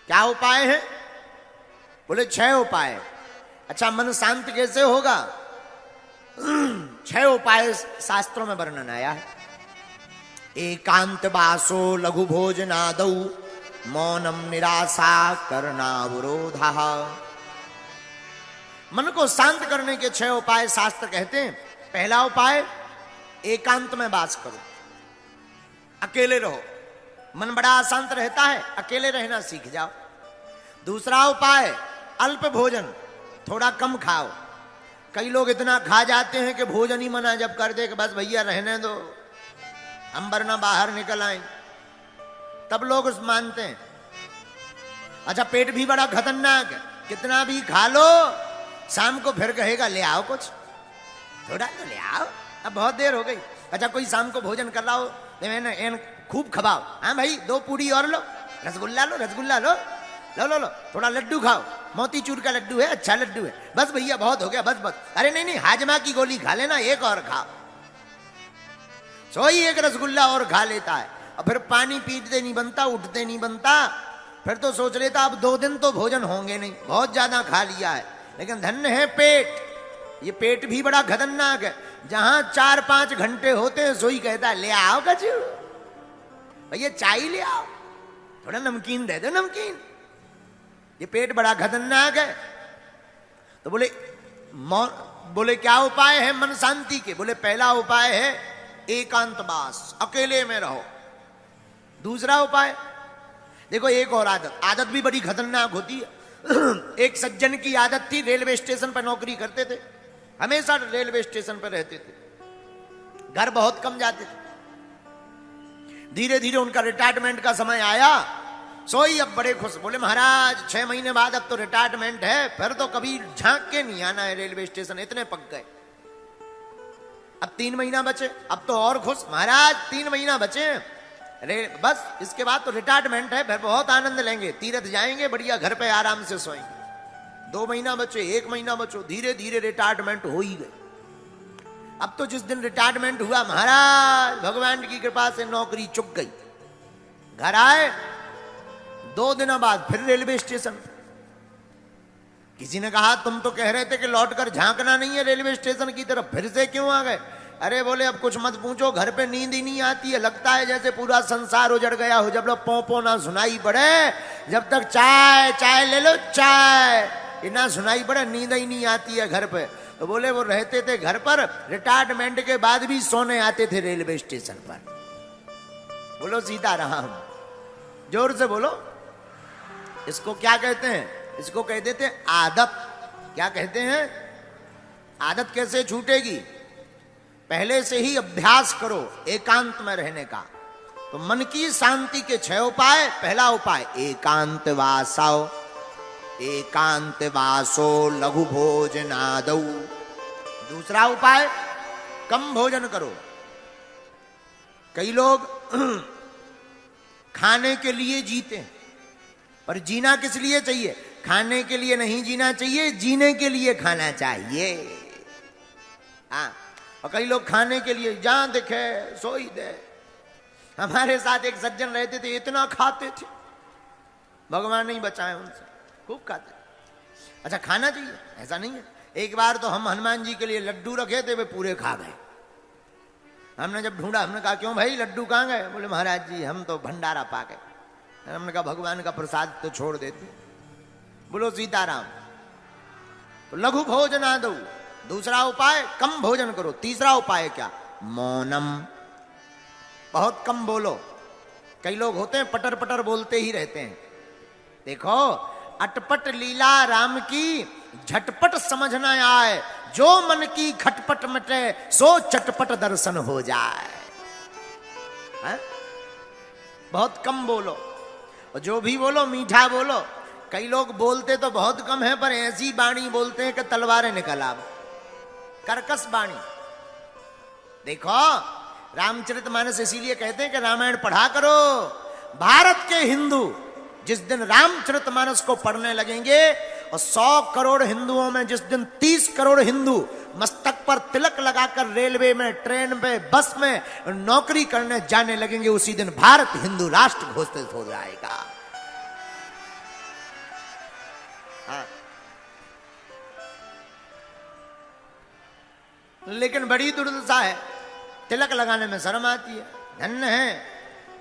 क्या उपाय है? बोले 6 उपाय। अच्छा, मन शांत कैसे होगा? 6 उपाय शास्त्रों में वर्णन आया है। एकांत वासो लघु भोजनादौ मौनम निराशा करनावरोधा। मन को शांत करने के 6 उपाय शास्त्र कहते हैं। पहला उपाय, एकांत में वास करो, अकेले रहो। मन बड़ा अशांत रहता है, अकेले रहना सीख जाओ। दूसरा उपाय, अल्प भोजन, थोड़ा कम खाओ। कई लोग इतना खा जाते हैं कि भोजन ही मना जब कर दे कि बस भैया रहने दो, हम वरना बाहर निकल आए, तब लोग उस मानते हैं। अच्छा, पेट भी बड़ा खतरनाक है, कितना भी खा लो शाम को फिर कहेगा ले आओ कुछ, थोड़ा तो ले आओ, अब बहुत देर हो गई। अच्छा, कोई शाम को भोजन कर रहा हो, खूब खबाओ, हाँ भाई 2 पूड़ी और लो, रसगुल्ला लो, रसगुल्ला लो, लो लो लो, थोड़ा लड्डू खाओ, मोतीचूर का लड्डू है, अच्छा लड्डू है, बस भैया बहुत हो गया, बस बस। अरे नहीं नहीं, हाजमा की गोली खा लेना, एक और खाओ। सोई एक रसगुल्ला और खा लेता है, और फिर पानी पीते नहीं बनता, उठते नहीं बनता, फिर तो सोच लेता अब 2 दिन तो भोजन होंगे नहीं, बहुत ज्यादा खा लिया है। लेकिन धन्य है पेट, ये पेट भी बड़ा खतरनाक है। जहां 4-5 घंटे होते हैं सोई कहता है ले आओ कचू, भैया चाय ले आओ, थोड़ा नमकीन दे दो, नमकीन। ये पेट बड़ा खतरनाक है। तो बोले क्या उपाय है मन शांति के? बोले पहला उपाय है एकांतवास, अकेले में रहो। दूसरा उपाय, देखो एक और आदत भी बड़ी खतरनाक होती है। एक सज्जन की आदत थी, रेलवे स्टेशन पर नौकरी करते थे, हमेशा रेलवे स्टेशन पर रहते थे, घर बहुत कम जाते थे। धीरे धीरे उनका रिटायरमेंट का समय आया, सोई अब बड़े खुश, बोले महाराज 6 महीने बाद अब तो रिटायरमेंट है, फिर तो कभी झांक के नहीं आना है रेलवे स्टेशन, इतने पक गए। अब 3 महीना बचे, अब तो और खुश, महाराज 3 महीना बचे, बस इसके बाद तो रिटायरमेंट है, फिर बहुत आनंद लेंगे, तीर्थ जाएंगे, बढ़िया घर पे आराम से सोएंगे। 2 महीना बचे, 1 महीना बचो, धीरे धीरे रिटायरमेंट हो ही गए। अब तो जिस दिन रिटायरमेंट हुआ, महाराज भगवान की कृपा से नौकरी चुक गई। घर आए, 2 दिन बाद फिर रेलवे स्टेशन। किसी ने कहा तुम तो कह रहे थे कि लौटकर झांकना नहीं है रेलवे स्टेशन की तरफ, फिर से क्यों आ गए? अरे बोले अब कुछ मत पूछो, घर पे नींद ही नहीं आती है, लगता है जैसे पूरा संसार उजड़ गया हो। जब लोग पोंपो ना सुनाई पड़े, जब तक चाय चाय ले लो चाय, ये ना सुनाई पड़े, नींद ही नहीं आती है घर पे। तो बोले वो रहते थे घर पर, रिटायरमेंट के बाद भी सोने आते थे रेलवे स्टेशन पर। बोलो सीताराम, जोर से बोलो। इसको क्या कहते हैं? इसको कह देते हैं आदत। क्या कहते हैं? आदत कैसे छूटेगी? पहले से ही अभ्यास करो एकांत में रहने का। तो मन की शांति के 6 उपाय। पहला उपाय एकांत वासो, एकांत वासो लघु भोजनादौ। दूसरा उपाय कम भोजन करो। कई लोग खाने के लिए जीते हैं, पर जीना किस लिए चाहिए? खाने के लिए नहीं जीना चाहिए, जीने के लिए खाना चाहिए। हाँ, और कई लोग खाने के लिए जहां दिखे सोई दे। हमारे साथ एक सज्जन रहते थे, इतना खाते थे, भगवान नहीं बचाए उनसे, खूब खाते। अच्छा, खाना चाहिए ऐसा नहीं है। एक बार तो हम हनुमान जी के लिए लड्डू रखे थे, वे पूरे खा गए। हमने जब ढूंढा, हमने कहा क्यों भाई लड्डू कहाँ गए? बोले महाराज जी हम तो भंडारा पा गए। हमने कहा भगवान का प्रसाद तो छोड़ देते। बोलो सीताराम। तो लघु भोजनादौ, दूसरा उपाय कम भोजन करो। तीसरा उपाय क्या? मौनम, बहुत कम बोलो। कई लोग होते हैं पटर पटर बोलते ही रहते हैं। देखो, अटपट लीला राम की झटपट समझ न आए, जो मन की खटपट मटे सो चटपट दर्शन हो जाए। है? बहुत कम बोलो, और जो भी बोलो मीठा बोलो। कई लोग बोलते तो बहुत कम है, पर ऐसी वाणी बोलते हैं कि तलवारें निकल आवे, कर्कश वाणी। देखो, रामचरितमानस इसीलिए कहते हैं कि रामायण पढ़ा करो। भारत के हिंदू जिस दिन रामचरितमानस को पढ़ने लगेंगे, और 100 करोड़ हिंदुओं में जिस दिन 30 करोड़ हिंदू मस्तक पर तिलक लगाकर रेलवे में, ट्रेन पे, बस में नौकरी करने जाने लगेंगे, उसी दिन भारत हिंदू राष्ट्र घोषित हो जाएगा। लेकिन बड़ी दुर्दशा है, तिलक लगाने में शर्म आती है। धन्य है,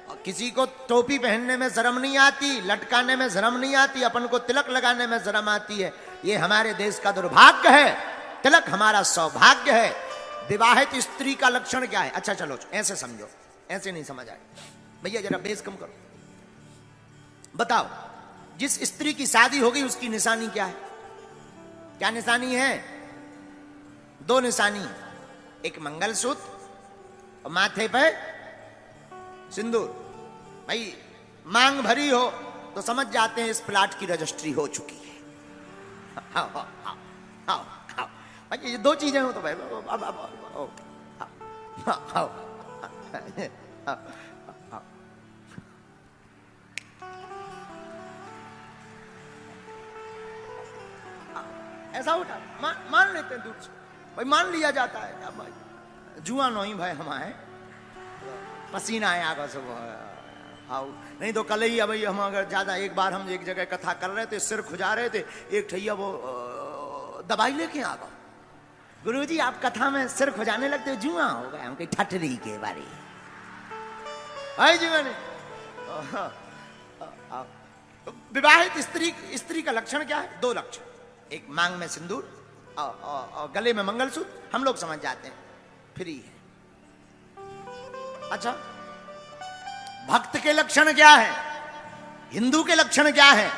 और किसी को टोपी पहनने में शर्म नहीं आती, लटकाने में शर्म नहीं आती, अपन को तिलक लगाने में शर्म आती है। ये हमारे देश का दुर्भाग्य है। तिलक हमारा सौभाग्य है। विवाहित स्त्री का लक्षण क्या है? अच्छा चलो ऐसे समझो, ऐसे नहीं समझ आए भैया, जरा बेस कम करो। बताओ, जिस स्त्री की शादी हो गई उसकी निशानी क्या है? क्या निशानी है? दो निशानी, एक मंगलसूत्र और माथे पे सिंदूर। भाई मांग भरी हो तो समझ जाते हैं इस प्लाट की रजिस्ट्री हो चुकी है। हाँ हाँ हाँ हाँ हाँ, भाई ये दो चीजें हो तो भाई ऐसा उठा मान लेते हैं दूर से, भाई मान लिया जाता है। क्या भाई जुआ नहीं भाई हमारे पसीना है आगे से, हाँ नहीं तो कल ही भाई हम अगर ज्यादा, एक बार हम एक जगह कथा कर रहे थे, सिर खुजा रहे थे, एक ठैया वो दवाई लेके आ गया। गुरुजी आप कथा में सिर खुजाने लगते, जुआ हो गया, हम कहीं ठटरी के बारे जुआ नहीं। विवाहित स्त्री का लक्षण क्या है? दो लक्षण, एक मांग में सिंदूर और गले में मंगलसूत्र, हम लोग समझ जाते हैं फ्री है। अच्छा, भक्त के लक्षण क्या है? हिंदू के लक्षण क्या है?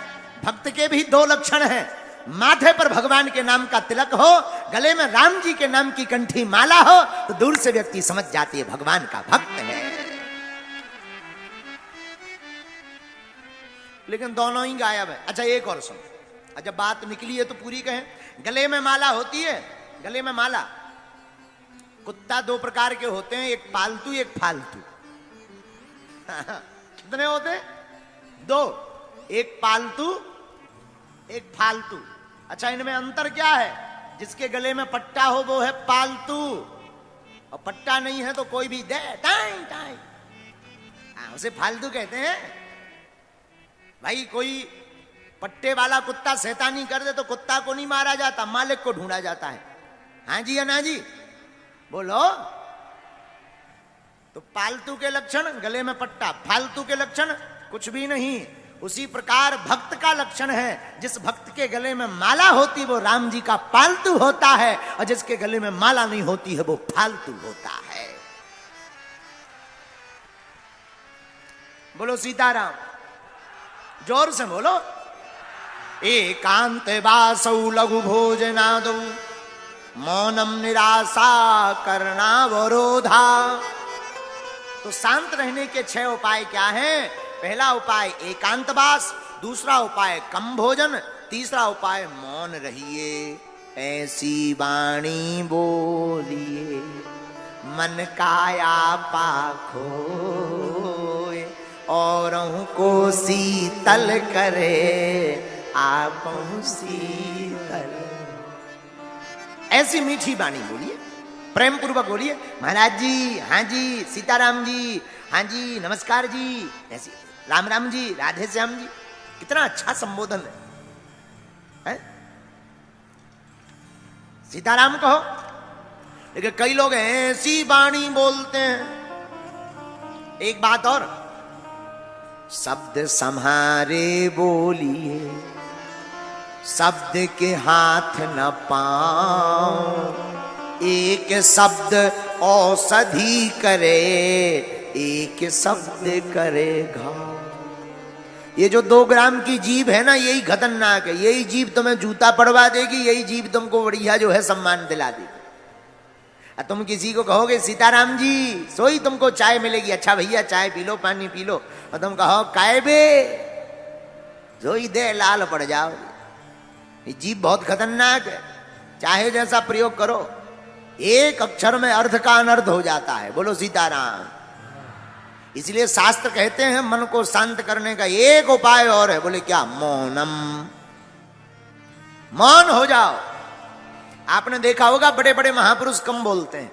भक्त के भी दो लक्षण हैं। माथे पर भगवान के नाम का तिलक हो, गले में राम जी के नाम की कंठी माला हो, तो दूर से व्यक्ति समझ जाती है भगवान का भक्त है। लेकिन दोनों ही गायब है। अच्छा एक और सुनो, जब बात निकली है तो पूरी कहें। गले में माला होती है, गले में माला। कुत्ता दो प्रकार के होते हैं, एक पालतू एक फालतू। कितने होते हैं? दो, एक पालतू एक फालतू। अच्छा इनमें अंतर क्या है? जिसके गले में पट्टा हो वो है पालतू, और पट्टा नहीं है तो कोई भी दे टाई टाई, उसे फालतू कहते हैं। भाई कोई पट्टे वाला कुत्ता शैतानी कर दे तो कुत्ता को नहीं मारा जाता, मालिक को ढूंढा जाता है। हाँ जी या ना जी बोलो। तो पालतू के लक्षण गले में पट्टा, फालतू के लक्षण कुछ भी नहीं। उसी प्रकार भक्त का लक्षण है, जिस भक्त के गले में माला होती वो राम जी का पालतू होता है, और जिसके गले में माला नहीं होती है वो फालतू होता है। बोलो सीताराम, जोर से बोलो। एकांत वासौ लघु भोजनादौ मौनम निराशा करनावरोधा। तो शांत रहने के 6 उपाय क्या हैं? पहला उपाय एकांतवास, दूसरा उपाय कम भोजन, तीसरा उपाय मौन रहिए। ऐसी वाणी बोलिए मन काया पाखो, औरों को शीतल करे आप शीतल। ऐसी मीठी वाणी बोलिए, प्रेम पूर्वक बोलिए। महाराज जी, हाँ जी, सीताराम जी, हाँ जी, नमस्कार जी, ऐसी राम राम जी, राधे श्याम जी। कितना अच्छा संबोधन है? सीताराम कहो। लेकिन कई लोग ऐसी वाणी बोलते हैं। एक बात और, शब्द सम्हारे बोलिए, शब्द के हाथ न पाओ। एक शब्द औषधि करे, एक शब्द करे घाव। ये जो 2 ग्राम की जीभ है ना, यही खतरनाक है। यही जीभ तुम्हें जूता पड़वा देगी, यही जीभ तुमको बढ़िया जो है सम्मान दिला देगी। तुम किसी को कहोगे सीताराम जी, सोई तुमको चाय मिलेगी। अच्छा भैया चाय पी लो, पानी पी लो, और तुम कहो काय बे, सोई दे लाल पड़ जाओ। ये जीभ बहुत खतरनाक है, चाहे जैसा प्रयोग करो, एक अक्षर में अर्थ का अनर्थ हो जाता है। बोलो सीताराम। इसलिए शास्त्र कहते हैं मन को शांत करने का एक उपाय और है। बोले क्या? मौनम। मौन हो जाओ। आपने देखा होगा बड़े बड़े महापुरुष कम बोलते हैं,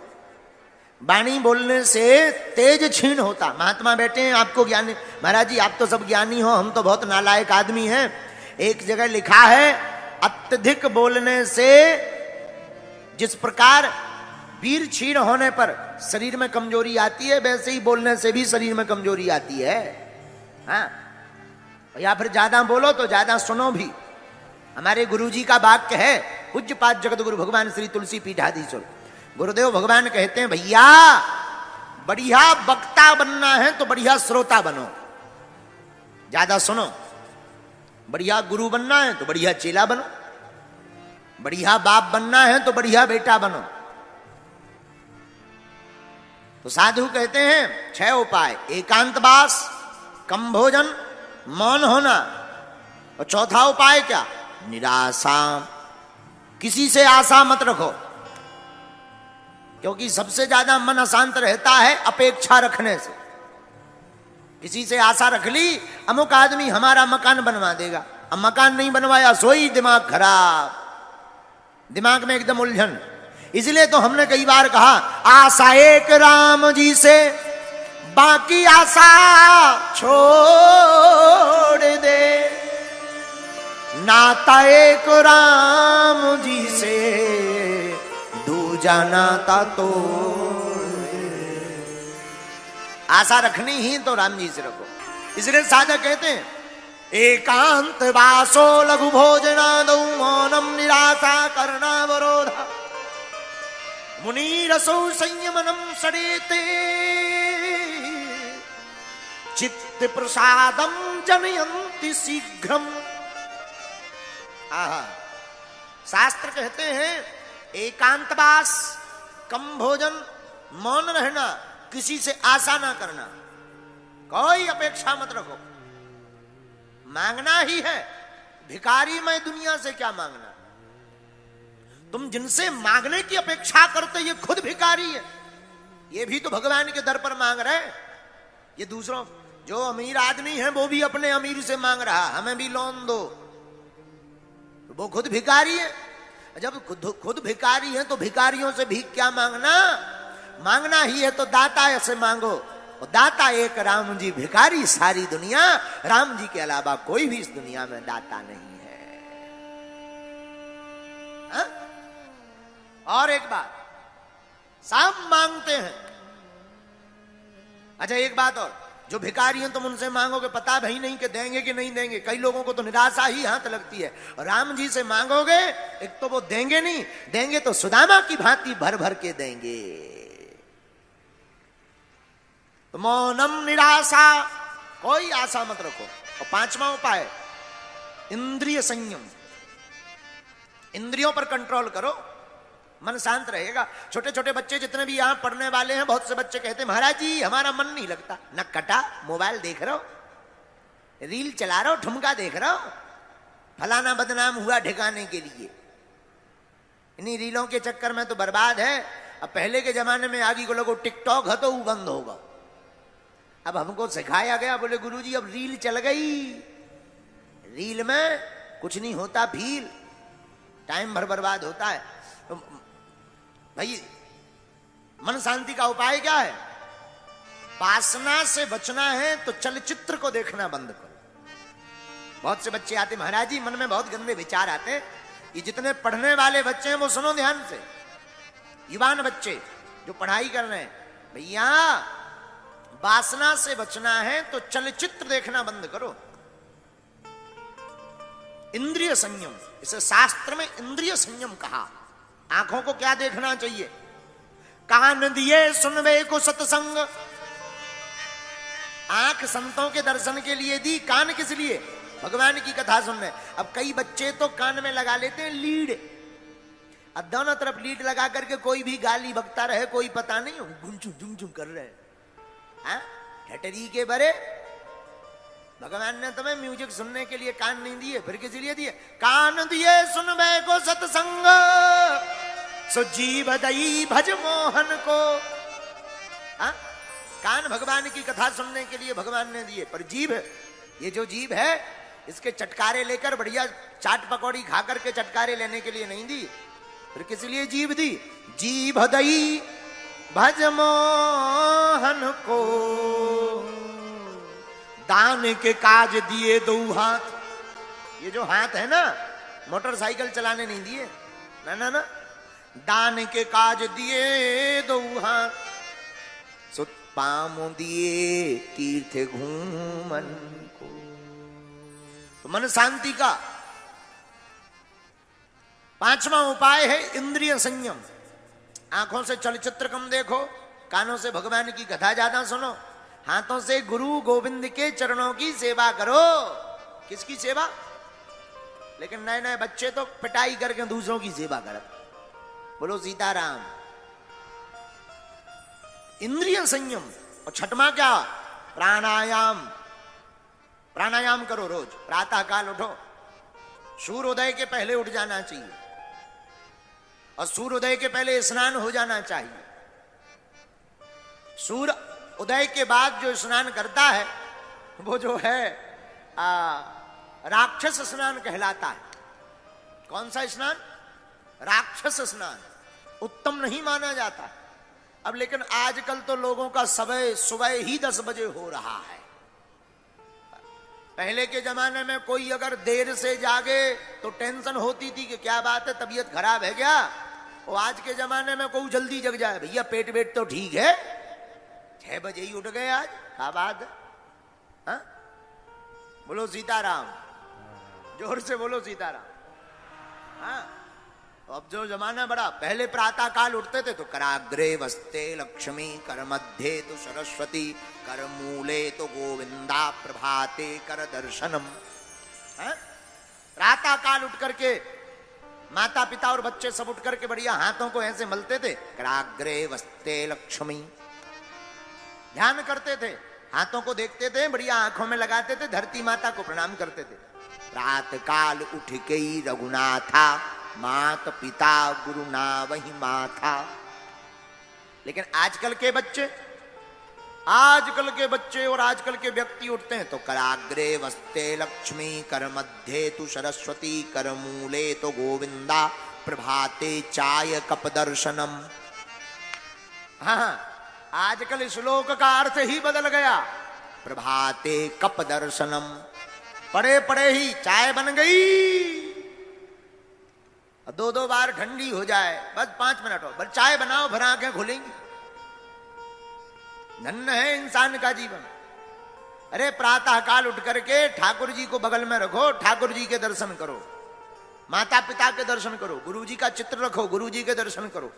वाणी बोलने से तेज क्षीण होता। महात्मा बैठे हैं, आपको ज्ञानी, महाराज जी आप तो सब ज्ञानी हो, हम तो बहुत नालायक आदमी हैं। एक जगह लिखा है अत्यधिक बोलने से जिस प्रकार वीर क्षीण होने पर शरीर में कमजोरी आती है, वैसे ही बोलने से भी शरीर में कमजोरी आती है। हाँ, या फिर ज्यादा बोलो तो ज्यादा सुनो भी। हमारे गुरुजी का वाक्य है, पूज्यपाद जगत गुरु भगवान श्री तुलसी पीठाधीश्वर गुरुदेव भगवान कहते हैं, भैया बढ़िया वक्ता बनना है तो बढ़िया श्रोता बनो, ज्यादा सुनो। बढ़िया गुरु बनना है तो बढ़िया चेला बनो, बढ़िया बाप बनना है तो बढ़िया बेटा बनो। तो साधु कहते हैं 6 उपाय, एकांतवास, कम भोजन, मौन होना, और चौथा उपाय क्या, निराशा। किसी से आशा मत रखो, क्योंकि सबसे ज्यादा मन अशांत रहता है अपेक्षा रखने से। किसी से आशा रख ली, अमुक आदमी हमारा मकान बनवा देगा, अब मकान नहीं बनवाया, सोई दिमाग खराब, दिमाग में एकदम उलझन। इसलिए तो हमने कई बार कहा, आशा एक राम जी से, बाकी आशा छोड़ दे, नाता एक राम जी से, दूजा नाता तो। आशा रखनी ही तो राम जी से रखो। इसलिए साधक कहते हैं, एकांत वासो लघु भोजनादौ, मौनम निराशा कर्णावरोध, मुनिरसौ संयमनम सडेते, चित्त प्रसादम जनयन्ति शीघ्रम। आहा, शास्त्र कहते हैं एकांतवास, कम भोजन, मौन रहना, किसी से आशा ना करना, कोई अपेक्षा मत रखो। मांगना ही है, भिखारी मैं दुनिया से क्या मांगना। तुम जिनसे मांगने की अपेक्षा करते ये खुद भिखारी है, ये भी तो भगवान के दर पर मांग रहे हैं। ये दूसरों, जो अमीर आदमी है वो भी अपने अमीर से मांग रहा, हमें भी लोन दो, वो खुद भिखारी है। जब खुद भिखारी है तो भिखारियों से भीख क्या मांगना। मांगना ही है तो दाता से मांगो, और दाता एक राम जी, भिखारी सारी दुनिया। राम जी के अलावा कोई भी इस दुनिया में दाता नहीं है। हा? और एक बात, सब मांगते हैं। अच्छा एक बात और, जो भिखारी हैं तुम उनसे मांगोगे, पता भी नहीं कि देंगे कि नहीं देंगे। कई लोगों को तो निराशा ही हाथ लगती है। और राम जी से मांगोगे, एक तो वो देंगे नहीं, देंगे तो सुदामा की भांति भर भर के देंगे। तो मौनम निराशा, कोई आशा मत रखो। और 5वां उपाय, इंद्रिय संयम, इंद्रियों पर कंट्रोल करो, मन शांत रहेगा। छोटे छोटे बच्चे जितने भी यहां पढ़ने वाले हैं, बहुत से बच्चे कहते हैं, महाराज जी हमारा मन नहीं लगता। न कटा, मोबाइल देख रहे हो, रील चला रहे हो, ठुमका देख रहे हो, फलाना बदनाम हुआ ठिकाने के लिए। इन्हीं रीलों के चक्कर में तो बर्बाद है। अब पहले के जमाने में आगे को लोगों टिकटॉक है तो वो बंद होगा। अब हमको सिखाया गया, बोले गुरुजी अब रील चल गई, रील में कुछ नहीं होता, फील टाइम भर बर्बाद होता है। तो भाई मन शांति का उपाय क्या है? वासना से बचना है तो चलचित्र को देखना बंद करो। बहुत से बच्चे आते, महाराज जी मन में बहुत गंदे विचार आते हैं। ये जितने पढ़ने वाले बच्चे हैं वो सुनो ध्यान से, युवान बच्चे जो पढ़ाई कर रहे हैं, भैया वासना से बचना है तो चलचित्र देखना बंद करो। इंद्रिय संयम, इसे शास्त्र में इंद्रिय संयम कहा। आंखों को क्या देखना चाहिए? कान दिए सुनवे को सत्संग। आंख संतों के दर्शन के लिए दी, कान किस लिए? भगवान की कथा सुनने। अब कई बच्चे तो कान में लगा लेते हैं लीड। अब दोनों तरफ लीड लगा करके कोई भी गाली बकता रहे, कोई पता नहीं, गुंचू झुमझुम कर रहे हैं। ठटरी के बरे, भगवान ने तुम्हें म्यूजिक सुनने के लिए कान नहीं दिए, फिर किस लिए दिए? कान दिए सुनवे को सत्संग, सो जीव दई भज मोहन को। कान भगवान की कथा सुनने के लिए भगवान ने दिए, पर जीभ, ये जो जीभ है इसके चटकारे लेकर बढ़िया चाट पकौड़ी खा करके चटकारे लेने के लिए नहीं दी, फिर किस लिए जीभ दी? जीभ दई भज मोहन को, दान के काज दिए दो हाथ। ये जो हाथ है ना, मोटरसाइकिल चलाने नहीं दिए, ना ना ना, दान के काज दिए दो हाथ, सुत पामो दिए तीर्थ घूमन को। तो मन शांति का पांचवा उपाय है इंद्रिय संयम। आंखों से चलचित्र कम देखो, कानों से भगवान की कथा ज्यादा सुनो, हाथों से गुरु गोविंद के चरणों की सेवा करो। किसकी सेवा? लेकिन नए नए बच्चे तो पिटाई करके दूसरों की सेवा करते। बोलो सीताराम। इंद्रिय संयम। और छठवां क्या? प्राणायाम। प्राणायाम करो रोज, प्रातः काल उठो, सूर्योदय के पहले उठ जाना चाहिए और सूर्योदय के पहले स्नान हो जाना चाहिए। सूर्य उदय के बाद जो स्नान करता है वो जो है राक्षस स्नान कहलाता है। कौन सा स्नान? राक्षस स्नान। उत्तम नहीं माना जाता। अब लेकिन आजकल तो लोगों का सुबह ही 10 बजे हो रहा है। पहले के जमाने में कोई अगर देर से जागे तो टेंशन होती थी कि क्या बात है, तबीयत खराब है क्या। और आज के जमाने में कोई जल्दी जग जाए, भैया पेट वेट तो ठीक है, 6 बजे ही उठ गए आज, क्या बात है। हाँ? बोलो सीताराम, जोर से बोलो सीताराम। हाँ, अब जो जमाना बड़ा, पहले प्रातः काल उठते थे तो कराग्रे वस्ते लक्ष्मी, कर मध्य तो सरस्वती, कर मूले तो गोविंदा, प्रभाते कर दर्शनम। प्रातः काल उठ करके माता पिता और बच्चे सब उठ करके बढ़िया हाथों को ऐसे मलते थे, कराग्रे वस्ते लक्ष्मी, ध्यान करते थे, हाथों को देखते थे, बढ़िया आंखों में लगाते थे, धरती माता को प्रणाम करते थे। प्रातः काल उठ के ही रघुनाथा, मात पिता गुरु ना वही माथा। लेकिन आजकल के बच्चे और आजकल के व्यक्ति उठते हैं तो कराग्रे वस्ते लक्ष्मी, कर मध्य तु सरस्वती, कर मूले तो गोविंदा, प्रभाते चाय कप दर्शनम। हाँ, आजकल श्लोक का अर्थ ही बदल गया। प्रभाते कप दर्शनम, पड़े पड़े ही चाय बन गई, 2-2 बार ठंडी हो जाए, बस 5 मिनट हो, बस चाय बनाओ, भर आंखें खुलेंगी। धन्य है इंसान का जीवन। अरे प्रातः काल उठ करके ठाकुर जी को बगल में रखो, ठाकुर जी के दर्शन करो, माता पिता के दर्शन करो, गुरु जी का चित्र रखो, गुरु जी के दर्शन करो,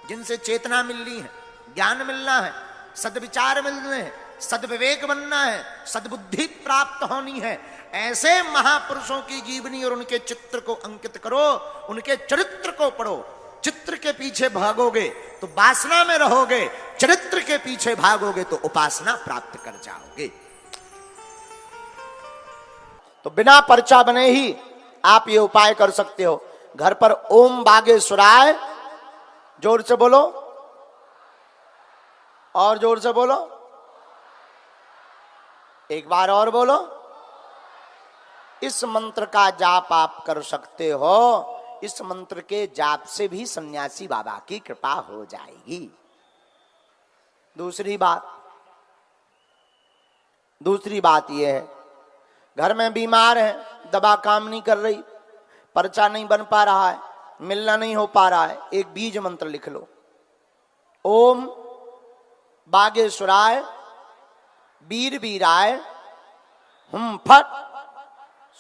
जिनसे चेतना मिलनी है, ज्ञान मिलना है, सद्विचार मिलने हैं, सद्विवेक बनना है, सद्बुद्धि प्राप्त होनी है। ऐसे महापुरुषों की जीवनी और उनके चित्र को अंकित करो, उनके चरित्र को पढ़ो। चित्र के पीछे भागोगे तो वासना में रहोगे, चरित्र के पीछे भागोगे तो उपासना प्राप्त कर जाओगे। तो बिना पर्चा बने ही आप ये उपाय कर सकते हो। घर पर ओम बागेश्वराय, जोर से बोलो और जोर से बोलो, एक बार और बोलो। इस मंत्र का जाप आप कर सकते हो। इस मंत्र के जाप से भी सन्यासी बाबा की कृपा हो जाएगी। दूसरी बात यह है, घर में बीमार है, दवा काम नहीं कर रही, पर्चा नहीं बन पा रहा है, मिलना नहीं हो पा रहा है, एक बीज मंत्र लिख लो। ओम बागेश्वराय वीर वीराय हुम फट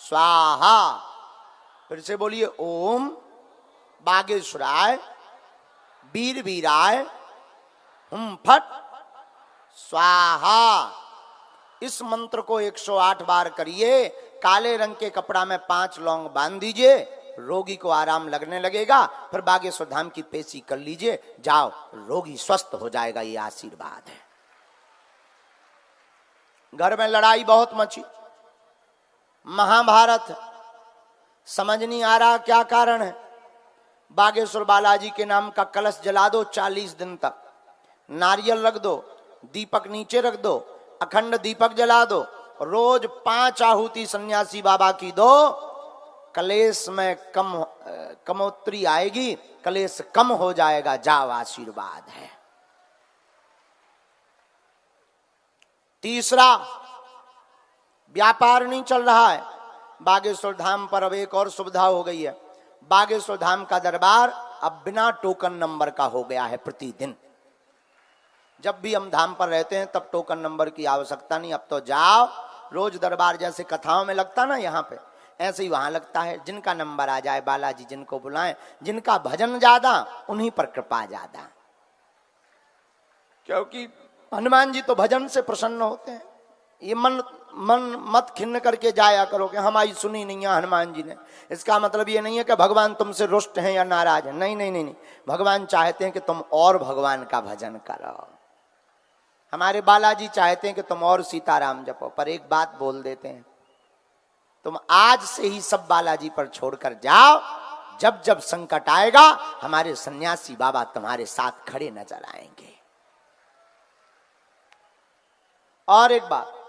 स्वाहा। फिर से बोलिए, ओम बागेश्वराय वीर वीराय हुम फट स्वाहा। इस मंत्र को 108 बार करिए। काले रंग के कपड़ा में 5 लौंग बांध दीजिए, रोगी को आराम लगने लगेगा। फिर बागेश्वर धाम की पेशी कर लीजिए, जाओ, रोगी स्वस्थ हो जाएगा। ये आशीर्वाद है। घर में लड़ाई बहुत मची, महाभारत, समझ नहीं आ रहा क्या कारण है। बागेश्वर बालाजी के नाम का कलश जला दो 40 दिन तक, नारियल रख दो, दीपक नीचे रख दो, अखंड दीपक जला दो, रोज 5 आहुति सन्यासी बाबा की दो। कलेश में कमोत्री आएगी, कलेश कम हो जाएगा। जाओ, आशीर्वाद है। तीसरा, व्यापार नहीं चल रहा है। बागेश्वर धाम पर अब एक और सुविधा हो गई है। बागेश्वर धाम का दरबार अब बिना टोकन नंबर का हो गया है प्रतिदिन। जब भी हम धाम पर रहते हैं तब टोकन नंबर की आवश्यकता नहीं, अब तो जाओ रोज दरबार जैसे कथाओं में लगता ना यहाँ पे, ऐसे ही वहां लगता है। जिनका नंबर आ जाए बालाजी जिनको बुलाएं, जिनका भजन ज्यादा उन्हीं पर कृपा ज्यादा, क्योंकि हनुमान जी तो भजन से प्रसन्न होते हैं। ये मन मत खिन्न करके जाया करो कि हमारी सुनी नहीं है हनुमान जी ने। इसका मतलब ये नहीं है कि भगवान तुमसे रुष्ट हैं या नाराज हैं, नहीं नहीं नहीं नहीं। भगवान चाहते हैं कि तुम और भगवान का भजन करो। हमारे बालाजी चाहते हैं कि तुम और सीताराम जपो। पर एक बात बोल देते हैं, तुम आज से ही सब बालाजी पर छोड़कर जाओ, जब जब संकट आएगा हमारे सन्यासी बाबा तुम्हारे साथ खड़े नजर आएंगे। और एक बात,